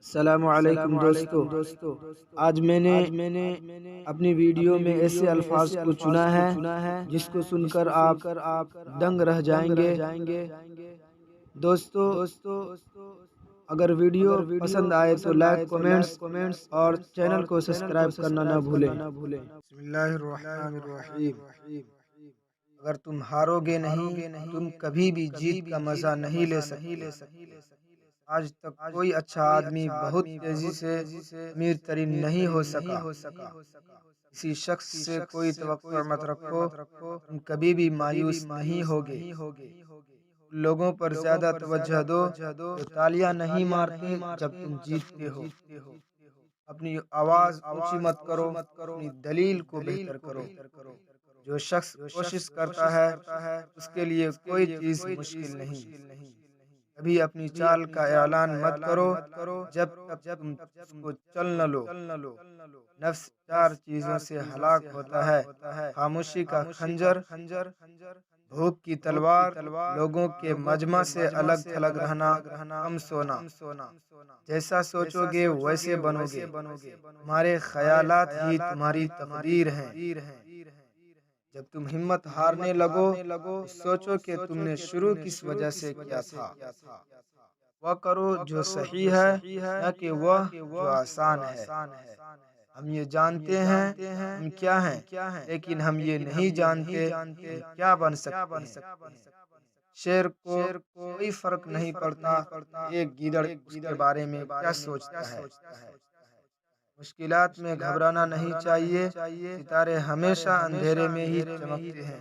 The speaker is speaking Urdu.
السلام علیکم دوستو، آج میں نے اپنی ویڈیو میں ایسے الفاظ کو چنا ہے جس کو سن کر آپ دنگ رہ جائیں گے۔ دوستو، اگر ویڈیو پسند آئے تو لائک، کومنٹس اور چینل کو سبسکرائب کرنا نہ بھولیں۔ بسم اللہ الرحمن الرحیم۔ اگر تم ہارو گے نہیں، تم کبھی بھی جیت کا مزہ نہیں لے سکتے۔ آج تک کوئی اچھا آدمی بہت تیزی سے امیر ترین نہیں ہو سکا۔ کسی شخص سے کوئی توقع مت رکھو، تم کبھی بھی مایوس نہیں ہوگے۔ لوگوں پر زیادہ توجہ دو جو تالیاں نہیں مارتے جب تم جیتتے ہو۔ اپنی آواز اونچی مت کرو، اپنی دلیل کو بہتر کرو۔ جو شخص کوشش کرتا ہے اس کے لیے کوئی چیز مشکل نہیں۔ کبھی اپنی چال کا اعلان مت کرو جب تک تم اس کو چل نہ لو۔ نفس چار چیزوں سے ہلاک ہوتا ہے: خاموشی کا خنجر، بھوک کی تلوار، لوگوں کے مجمع سے الگ تھلگ رہنا، کم سونا۔ جیسا سوچو گے ویسے بنو گے، تمہارے خیالات ہی تمہاری تقدیر ہیں۔ جب تم ہمت ہارنے لگو تو سوچو کہ تم نے شروع کس وجہ سے کیا تھا۔ وہ کرو جو صحیح ہے، نہ کہ وہ جو آسان ہے۔ ہم یہ جانتے ہیں ہم کیا ہیں، لیکن ہم یہ نہیں جانتے ہم کیا بن سکتے ہیں۔ شیر کو کوئی فرق نہیں پڑتا ایک گیدڑ اس کے بارے میں کیا سوچتا ہے۔ مشکلات میں گھبرانا نہیں چاہیے، ستارے ہمیشہ اندھیرے میں ہی چمکتے ہیں۔